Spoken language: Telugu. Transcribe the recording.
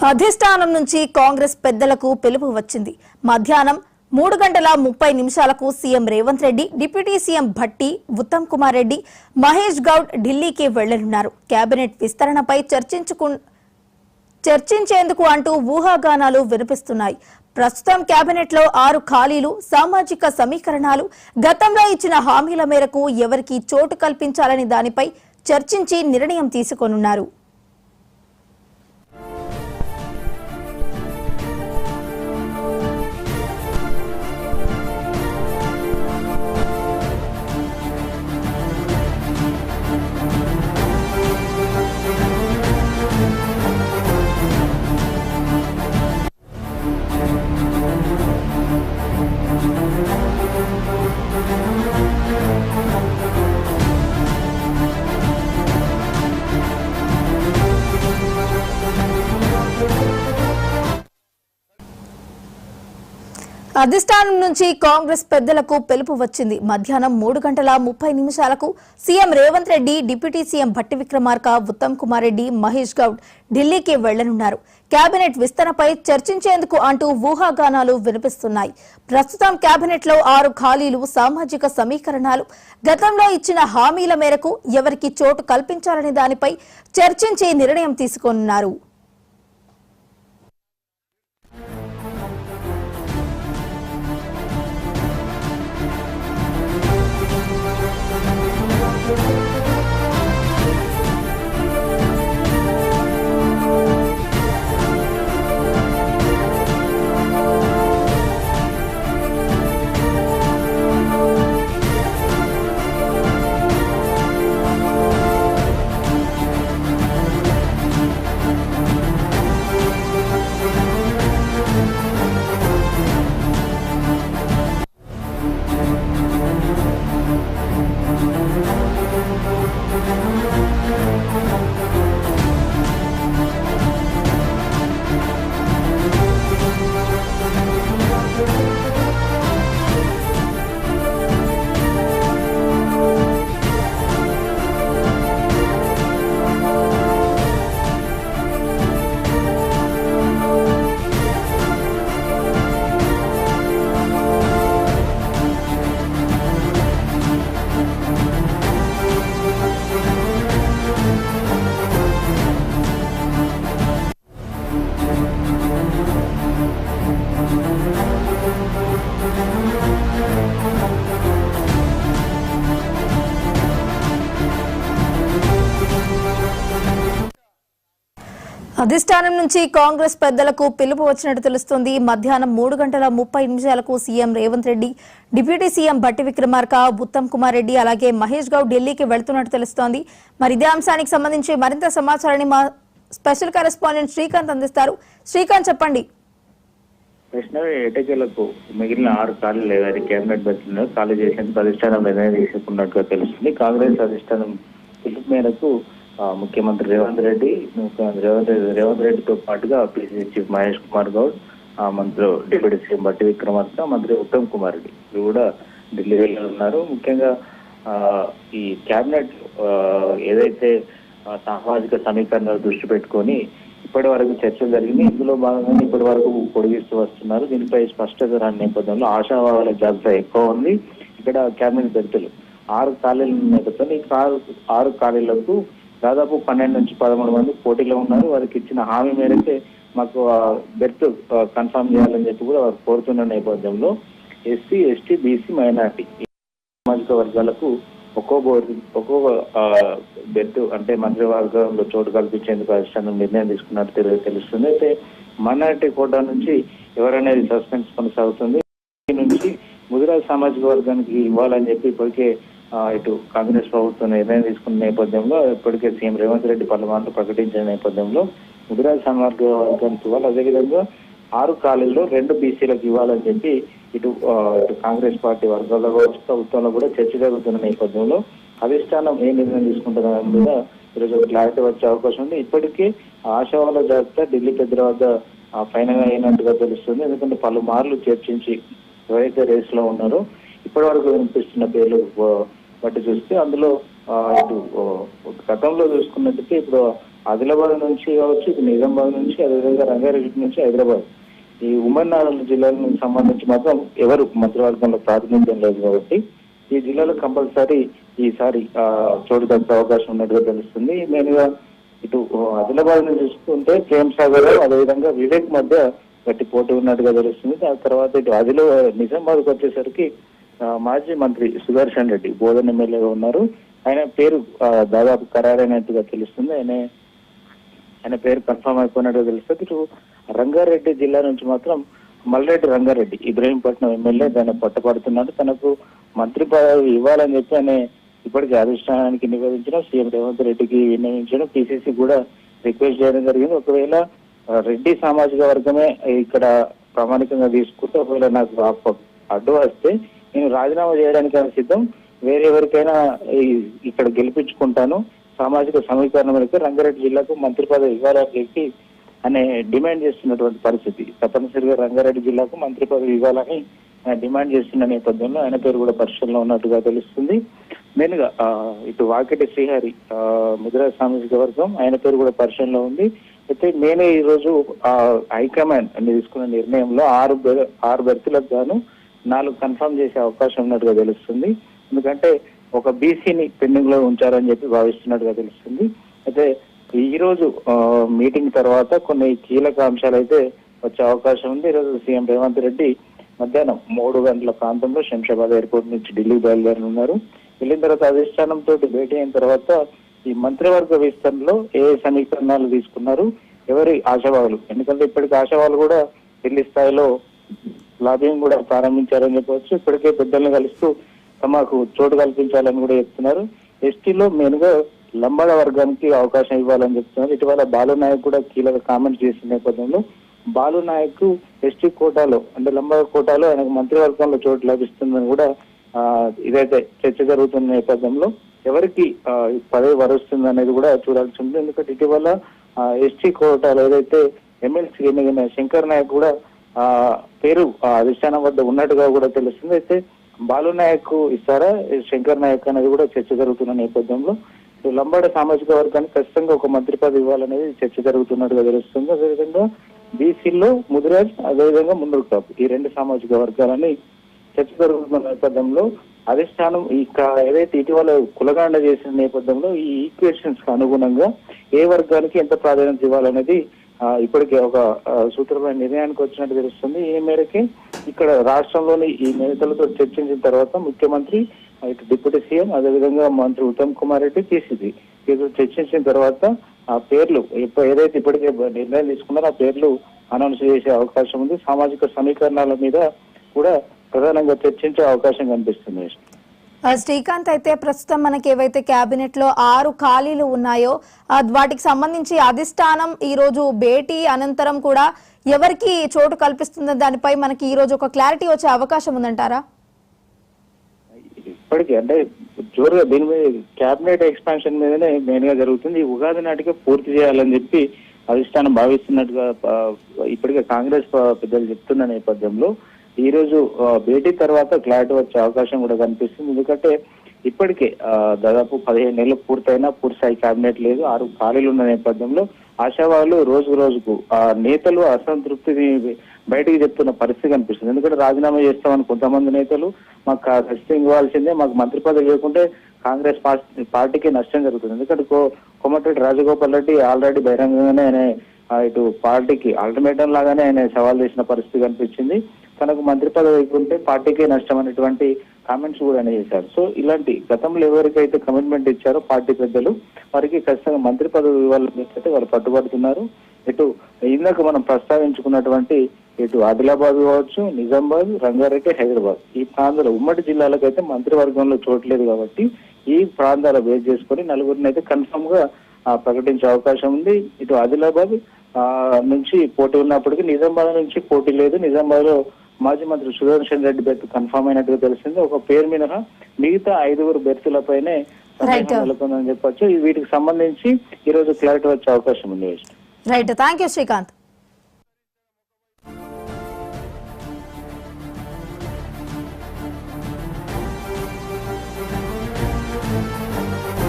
అధిష్టానం నుంచి కాంగ్రెస్ పెద్దలకు పిలుపు వచ్చింది. మధ్యాహ్నం 3:30 CM Revanth Reddy, deputy CM Bhatti, Uttam Kumar Reddy, Mahesh Goud ఢిల్లీకి వెళ్లనున్నారు. కేబినెట్ విస్తరణపై చర్చించేందుకు అంటూ ఊహాగానాలు వినిపిస్తున్నాయి. ప్రస్తుతం కేబినెట్ లో 6 ఖాళీలు, సామాజిక సమీకరణాలు, గతంలో ఇచ్చిన హామీల మేరకు ఎవరికి చోటు కల్పించాలని దానిపై చర్చించి నిర్ణయం తీసుకోనున్నారు. అధిష్టానం నుంచి కాంగ్రెస్ పెద్దలకు పిలుపు వచ్చింది. మధ్యాహ్నం 3:30 CM Revanth Reddy, deputy CM Bhatti Vikramarka, Uttam Kumar Reddy, Mahesh Goud ఢిల్లీకి వెళ్లనున్నారు. కేబినెట్ విస్తరణపై చర్చించేందుకు అంటూ ఊహాగానాలు వినిపిస్తున్నాయి. ప్రస్తుతం కేబినెట్ లో 6 ఖాళీలు, సామాజిక సమీకరణాలు, గతంలో ఇచ్చిన హామీల మేరకు ఎవరికి చోటు కల్పించాలని దానిపై చర్చించి నిర్ణయం తీసుకోనున్నారు. అధిష్టానం నుంచి కాంగ్రెస్ పెద్దలకు పిలుపు వచ్చినట్టు తెలుస్తోంది. మధ్యాహ్నం 3:30 CM Revanth Reddy, deputy CM Bhatti Vikramarka, Uttam Kumar Reddy, అలాగే మహేష్ గౌడ్ ఢిల్లీకి వెళ్తున్నట్టు తెలుస్తోంది. మరి ఇదే అంశానికి సంబంధించి మరింత సమాచారాన్ని మా స్పెషల్ కరెస్పాండెంట్ శ్రీకాంత్ అందిస్తారు. శ్రీకాంత్, చెప్పండి. వైష్ణవి ఎటకేలకు మిగిలిన 6 ఖాళీలు ఏదైతే కేబినెట్ బెంచ్లో ఖాళీ చేసేందుకు అధిష్టానం నిర్ణయం తీసుకున్నట్టుగా తెలుస్తుంది. కాంగ్రెస్ అధిష్టానం పిలుపు మేరకు ముఖ్యమంత్రి రేవంత్ రెడ్డితో పాటుగా పిసిసి చీఫ్ మహేష్ కుమార్ గౌడ్, మంత్రి డిప్యూటీ సీఎం భట్టి విక్రమార్క, మంత్రి ఉత్తమ్ కుమార్ రెడ్డి కూడా ఢిల్లీ వెళ్ళనున్నారు. ముఖ్యంగా ఈ కేబినెట్ ఏదైతే సామాజిక సమీకరణాలు దృష్టి పెట్టుకొని ఇప్పటి వరకు చర్చలు జరిగింది. ఇందులో భాగంగా ఇప్పటి వరకు పొడిగిస్తూ వస్తున్నారు. దీనిపై స్పష్టత రాని నేపథ్యంలో ఆశావాదాల జాబితా ఎక్కువ ఉంది. ఇక్కడ కేబినెట్ బెర్తులు 6 ఖాళీలు నేపథ్యంలో ఈ 6 ఖాళీలకు దాదాపు 12 నుంచి 13 మంది పోటీలో ఉన్నారు. వారికి ఇచ్చిన హామీ మేరకే మాకు బెర్త్ కన్ఫర్మ్ చేయాలని చెప్పి కూడా వారు కోరుతున్న నేపథ్యంలో ఎస్సీ, ఎస్టీ, బీసీ, మైనార్టీ సామాజిక వర్గాలకు ఒక్కో బెర్త్ అంటే మంత్రివర్గంలో చోటు కల్పించేందుకు అధిష్టానం నిర్ణయం తీసుకున్నట్టు తెలుస్తుంది. అయితే మైనార్టీ కోటా నుంచి ఎవరనేది సస్పెన్స్ కొనసాగుతుంది. నుంచి ముదిరాజ్ సామాజిక వర్గానికి ఇవ్వాలని చెప్పి ఇప్పటికే ఇటు కాంగ్రెస్ ప్రభుత్వం నిర్ణయం తీసుకున్న నేపథ్యంలో ఇప్పటికే సీఎం రేవంత్ రెడ్డి పలుమార్లు ప్రకటించిన నేపథ్యంలో ముదిరాజ్ సామాజిక వర్గానికి ఇవ్వాలి. అదేవిధంగా 6 ఖాళీల్లో 2 బీసీలకు ఇవ్వాలని చెప్పి ఇటు కాంగ్రెస్ పార్టీ వర్గాల్లో కావచ్చు, ప్రభుత్వంలో కూడా చర్చ జరుగుతున్న నేపథ్యంలో అధిష్టానం ఏ నిర్ణయం తీసుకుంటుందనే మీద ఈరోజు క్లారిటీ వచ్చే అవకాశం ఉంది. ఇప్పటికే ఆశావాల జాబితా ఢిల్లీ పెద్దల వద్ద ఫైనల్ అయినట్టుగా తెలుస్తుంది. ఎందుకంటే పలుమార్లు చర్చించి ఎవరైతే రేస్ లో ఉన్నారో ఇప్పటి వరకు వినిపిస్తున్న పేర్లు బట్టి చూస్తే అందులో ఇటు గతంలో చూసుకున్నట్టుగా ఇప్పుడు ఆదిలాబాద్ నుంచి కావచ్చు, ఇటు నిజామాబాద్ నుంచి, అదేవిధంగా రంగారెడ్డి నుంచి హైదరాబాద్, ఈ ఉమ్మడి జిల్లాలకు సంబంధించి మాత్రం ఎవరు మంత్రివర్గంలో ప్రాతినిధ్యం లేదు కాబట్టి ఈ జిల్లాలో కంపల్సరీ ఈసారి చోటు దక్కే అవకాశం ఉన్నట్టుగా తెలుస్తుంది. మెయిన్ గా ఇటు ఆదిలాబాద్ నుంచి చూసుకుంటే ప్రేమ్ సాగర్ అదేవిధంగా వివేక్ మధ్య గట్టి పోటీ ఉన్నట్టుగా తెలుస్తుంది. ఆ తర్వాత ఇటు నిజామాబాద్కి వచ్చేసరికి మాజీ మంత్రి సుదర్శన్ రెడ్డి బోధన్ ఎమ్మెల్యేగా ఉన్నారు. ఆయన పేరు దాదాపు ఖరారైనట్టుగా తెలుస్తుంది. ఆయన పేరు కన్ఫర్మ్ అయిపోయినట్టుగా తెలుస్తుంది. ఇటు రంగారెడ్డి జిల్లా నుంచి మాత్రం మల్రెడ్డి రంగారెడ్డి ఇబ్రహీంపట్నం ఎమ్మెల్యే దాన్ని పట్టపడుతున్నాడు. తనకు మంత్రి పదవి ఇవ్వాలని చెప్పి ఆయన ఇప్పటికీ అధిష్టానానికి నివేదించడం, సీఎం రేవంత్ రెడ్డికి విన్నవించడం, పిసిసి కూడా రిక్వెస్ట్ చేయడం జరిగింది. ఒకవేళ రెడ్డి సామాజిక వర్గమే ఇక్కడ ప్రామాణికంగా తీసుకుంటే ఒకవేళ నాకు అడ్డు వస్తే నేను రాజీనామా చేయడానికి సిద్ధం, వేరే ఎవరికైనా ఇక్కడ గెలిపించుకుంటాను, సామాజిక సమీకరణ మేరకు రంగారెడ్డి జిల్లాకు మంత్రి పదవి ఇవ్వాలని చెప్పి అనే డిమాండ్ చేస్తున్నటువంటి పరిస్థితి. తప్పనిసరిగా రంగారెడ్డి జిల్లాకు మంత్రి పదవి ఇవ్వాలని డిమాండ్ చేస్తున్న నేపథ్యంలో ఆయన పేరు కూడా పరిశీలనలో ఉన్నట్టుగా తెలుస్తుంది. మెయిన్ గా ఇటు వాకిటి శ్రీహరి ముదిరాజ్ సామాజిక వర్గం, ఆయన పేరు కూడా పరిశీలనలో ఉంది. అయితే మెయిన్ ఈ రోజు హైకమాండ్ తీసుకున్న నిర్ణయంలో 6 బెర్తులకు గాను 4 కన్ఫర్మ్ చేసే అవకాశం ఉన్నట్టుగా తెలుస్తుంది. ఎందుకంటే ఒక బీసీని పెండింగ్ లో ఉంచారని చెప్పి భావిస్తున్నట్టుగా తెలుస్తుంది. అయితే ఈ రోజు మీటింగ్ తర్వాత కొన్ని కీలక అంశాలు అయితే వచ్చే అవకాశం ఉంది. ఈరోజు సీఎం రేవంత్ రెడ్డి మధ్యాహ్నం 3 గంటల ప్రాంతంలో శంషాబాద్ ఎయిర్పోర్ట్ నుంచి ఢిల్లీ బయలుదేరనున్నారు. వెళ్ళిన తర్వాత అధిష్టానంతో భేటీ అయిన తర్వాత ఈ మంత్రివర్గ విస్తరణలో ఏ సమీకరణాలు తీసుకున్నారు, ఎవరి ఆశావాహులు, ఎందుకంటే ఇప్పటికి ఆశావాహులు కూడా ఢిల్లీ స్థాయిలో లాబింగ్ కూడా ప్రారంభించారని చెప్పవచ్చు. ఇప్పటికే పెద్దలను కలుస్తూ తమకు చోటు కల్పించాలని కూడా చెప్తున్నారు. ఎస్టీలో మెయిన్ గా లంబాడ వర్గానికి అవకాశం ఇవ్వాలని చెప్తున్నారు. ఇటీవల బాలు నాయక్ కూడా కీలక కామెంట్స్ చేసిన నేపథ్యంలో బాలు నాయక్ ఎస్టీ కోటాలో అంటే లంబాడ కోటాలో ఆయనకు మంత్రివర్గంలో చోటు లభిస్తుందని కూడా ఇదైతే చర్చ జరుగుతున్న నేపథ్యంలో ఎవరికి పదవి వరుస్తుంది అనేది కూడా చూడాల్సి ఉంది. ఎందుకంటే ఇటీవల ఎస్టీ కోటాలో ఏదైతే ఎమ్మెల్సీ ఎన్నికైన శంకర్ నాయక్ కూడా పేరు అధిష్టానం వద్ద ఉన్నట్టుగా కూడా తెలుస్తుంది. అయితే బాలు నాయక్ ఇస్తారా శంకర్ నాయక్ అనేది కూడా చర్చ జరుగుతున్న నేపథ్యంలో లంబాడ సామాజిక వర్గానికి ఖచ్చితంగా ఒక మంత్రి పదవి ఇవ్వాలనేది చర్చ జరుగుతున్నట్టుగా తెలుస్తుంది. అదేవిధంగా బీసీలో ముదిరాజ్, అదేవిధంగా మున్నూరు కాపు, ఈ 2 సామాజిక వర్గాలని చర్చ జరుగుతున్న నేపథ్యంలో అధిష్టానం ఏదైతే ఇటీవల కులగాండ చేసిన నేపథ్యంలో ఈ ఈక్వేషన్స్ కు అనుగుణంగా ఏ వర్గానికి ఎంత ప్రాధాన్యత ఇవ్వాలనేది ఇప్పటికే ఒక సూత్రమైన నిర్ణయానికి వచ్చినట్టు తెలుస్తుంది. ఈ మేరకి ఇక్కడ రాష్ట్రంలోని ఈ నేతలతో చర్చించిన తర్వాత ముఖ్యమంత్రి, ఇటు డిప్యూటీ సీఎం, అదేవిధంగా మంత్రి ఉత్తమ్ కుమార్ రెడ్డి, పిసిసి చర్చించిన తర్వాత ఆ పేర్లు ఏదైతే ఇప్పటికే నిర్ణయం తీసుకున్నారో ఆ పేర్లు అనౌన్స్ చేసే అవకాశం ఉంది. సామాజిక సమీకరణాల మీద కూడా ప్రధానంగా చర్చించే అవకాశం కనిపిస్తుంది. శ్రీకాంత్, అయితే ప్రస్తుతం మనకి ఏవైతే కేబినెట్ లో 6 ఖాళీలు ఉన్నాయో వాటికి సంబంధించి అధిష్టానం ఈ రోజు భేటీ అనంతరం కూడా ఎవరికి చోటు కల్పిస్తుందో దానిపై మనకి ఈ రోజు ఒక క్లారిటీ వచ్చే అవకాశం ఉందంటారా? ఇప్పటికీ అంటే జోరుగా దీని మీద కేబినెట్ ఎక్స్పాన్షన్ మీదనే మెయిన్ గా జరుగుతుంది. ఈ ఉగాది నాటికే పూర్తి చేయాలని చెప్పి అధిష్టానం భావిస్తున్నట్టుగా ఇప్పటికే కాంగ్రెస్ పెద్దలు చెప్తున్న నేపథ్యంలో ఈ రోజు భేటీ తర్వాత క్లారిటీ వచ్చే అవకాశం కూడా కనిపిస్తుంది. ఎందుకంటే ఇప్పటికే దాదాపు 15 నెలలు పూర్తయినా పూర్తిస్థాయి కేబినెట్ లేదు, 6 ఖాళీలు ఉన్న నేపథ్యంలో ఆశావాహులు రోజుకు నేతలు అసంతృప్తిని బయటికి చెప్తున్న పరిస్థితి కనిపిస్తుంది. ఎందుకంటే రాజీనామా చేస్తామని కొంతమంది నేతలు మాకు ఖచ్చితంగా ఇవ్వాల్సిందే, మాకు మంత్రి పదవి లేకుంటే కాంగ్రెస్ పార్టీకి నష్టం జరుగుతుంది. ఎందుకంటే కోమటిరెడ్డి రాజగోపాల్ రెడ్డి ఆల్రెడీ బహిరంగంగానే ఆయన ఇటు పార్టీకి అల్టిమేటం లాగానే ఆయన సవాల్ చేసిన పరిస్థితి కనిపించింది. తనకు మంత్రి పదవి ఇవ్వకుంటే పార్టీకే నష్టం అనేటువంటి కామెంట్స్ కూడా ఆయన చేశారు. సో ఇలాంటి గతంలో ఎవరికైతే కమిట్మెంట్ ఇచ్చారో పార్టీ పెద్దలు వారికి ఖచ్చితంగా మంత్రి పదవి ఇవ్వాలని చెప్పి వాళ్ళు పట్టుబడుతున్నారు. ఇటు ఇందాక మనం ప్రస్తావించుకున్నటువంటి ఇటు ఆదిలాబాద్ కావచ్చు, నిజామాబాద్, రంగారెడ్డి, హైదరాబాద్ ఈ ప్రాంతాల ఉమ్మడి జిల్లాలకైతే మంత్రివర్గంలో చోట్లేదు కాబట్టి ఈ ప్రాంతాల బేస్ చేసుకొని 4గురిని అయితే కన్ఫర్మ్ గా ప్రకటించే అవకాశం ఉంది. ఇటు ఆదిలాబాద్ నుంచి పోటీ ఉన్నప్పటికీ నిజామాబాద్ నుంచి పోటీ లేదు. నిజామాబాద్ లో మాజీ మంత్రి సుదర్శన్ రెడ్డి బెర్త్ కన్ఫర్మ్ అయినట్టుగా తెలిసింది. ఒక పేరు మినహా మిగతా 5 బెర్తులపైనే నెలకొందని చెప్పొచ్చు. వీటికి సంబంధించి ఈ రోజు క్లారిటీ వచ్చే అవకాశం ఉంది. Right, thank you Srikanth.